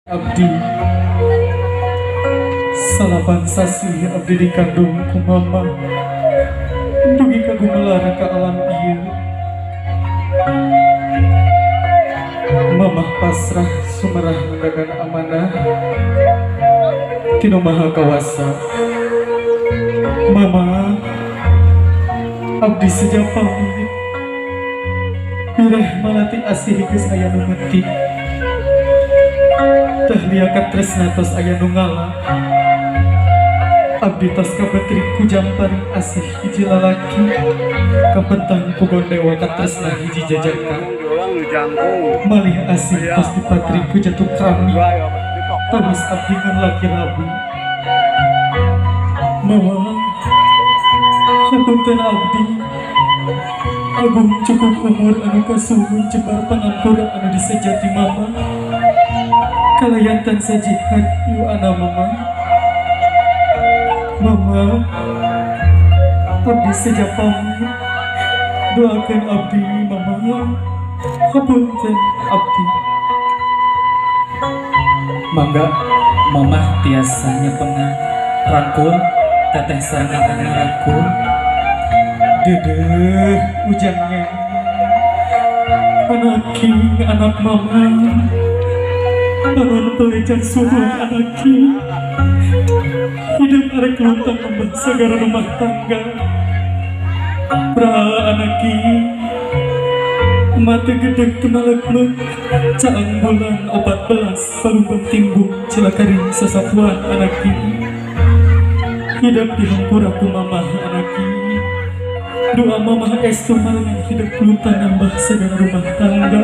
Abdi salapan sasi abdi dikandung ku mama dugi kagumelar ka alam ieu mamah pasrah sumerah mendagan amanah tinu maha kawasa mama abdi sejak pamit bireh malati asih geus aya nu meutik tahlia katresna tos aya nu ngalah abdi tos kabetrik ku jamparing asih hiji lalaki kapentang ku gondewa katresna hiji jajaka malih asih tos dipatrik ku jatuh kami tawis abdi ngan laki labu mawang hapunten abdi agung cukup umur anu kasuhun jebar pangampura anu disejati mama kalayantan sajihan yu ana mama abdi sejak pamit doakan abdi mama hapunten abdi mangga mamah tiasanya pernah rangkul teteh sangat rangkul dedeh ujangnya anak king anak mama bangun pelejar subuh anak king hidup arek luntang membah segala rumah tangga praha anak king mati gedeg temalekmek caang bulan 14 palumpang timbung cilakaring sasapuan anak king hidup di hampura ku mamah anak king doa mamah estu marangan hidup luntang nambah segala rumah tangga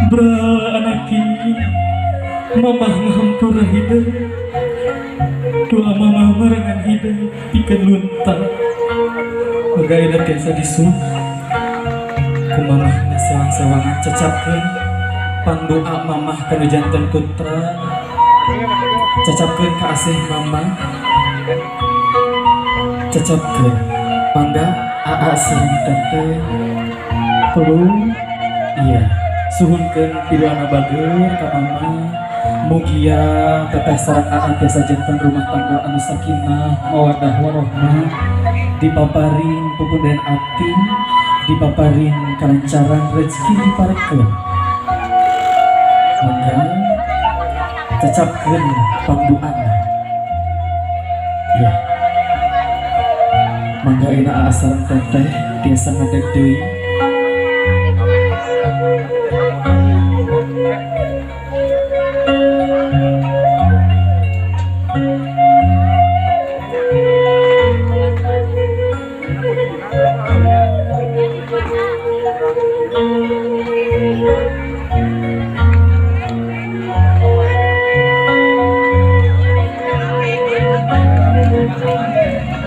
bra anaki mamah ngahampura hidup doa mamah marangan hidup pikeun luntang bagaina tiasa disuh ku mamah sewang-sewangan cacapkeun pandoa mamah kana janten putra cacapkeun ka asih mamah cacapkeun pangga aa sareng teteh perlu iya suhunkeun pidana bageur ka mama mugia teteh sareng aa tiasa janten rumah tangga anu sakinah mawaddah warahmah dipaparing pupunden ati dipaparing kalancaran rezeki diparekeun mangga cacapkeun pangduana ya mangga ina aa sareng teteh tiasa ngadeg deui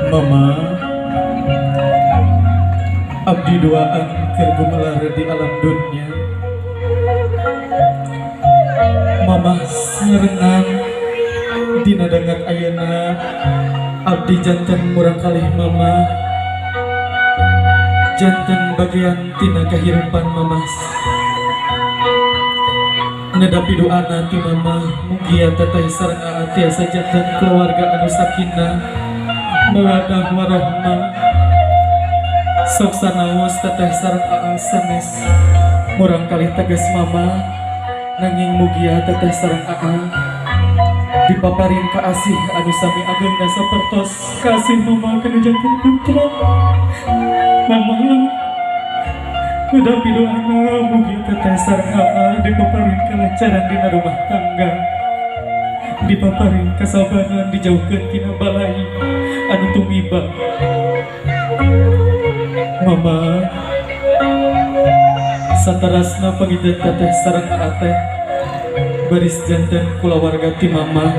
mama abdi doaan keur gumelar di alam dunia mama sarengan dina dangan ayeuna abdi janten murang kalih mama janten bagian tina kahirupan mama nedapi doana ti mama mugia teteh sareng aa tiasa janten keluarga anu sakinah mawaddah warahmah sok sanaos teteh sareng aa sanes murang kalih tegas mama nanging mugia teteh sareng aa dipaparin ka asih anu sami agengna sapertos kasih mama kana janten putra mama nedapi doana mugia teteh sareng aa dipaparin kalancaran dina rumah tangga dipaparin kasabaran dijauhkeun tina balai anu tumiba mama satarasna pangideun teteh sareng aa teh baris janten kulawarga ti mama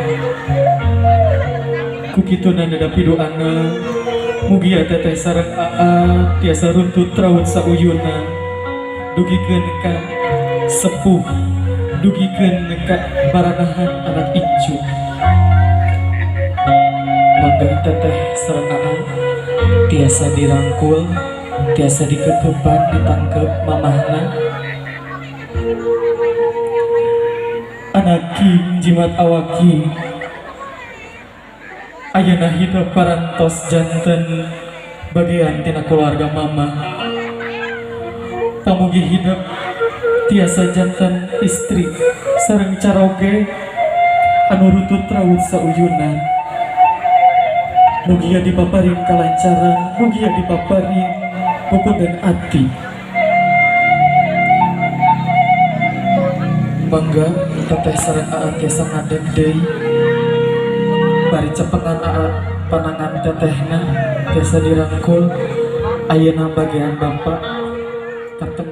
ku kituna nedapi doana mugia teteh sareng aa tiasa runtut raut sauyuna dugikeun ka sepuh dugikeun ka baranahan anak incu mangga teteh sareng aa tiasa dirangkul tiasa dikekepan ditangkep mamahna anaki jimat awaki ayeuna hidup parantos janten bagian tina keluarga mama pamugi hidup tiasa jantan istri sareng caroge anu rutut rawut sauyuna mugia dipaparing kalancaran mugia dipaparing puput dan ati bangga teteh sareng aa tiasa ngadeg deui bari cepengan aa panangan tetehna tiasa dirangkul ayeuna bagian bapak ketemu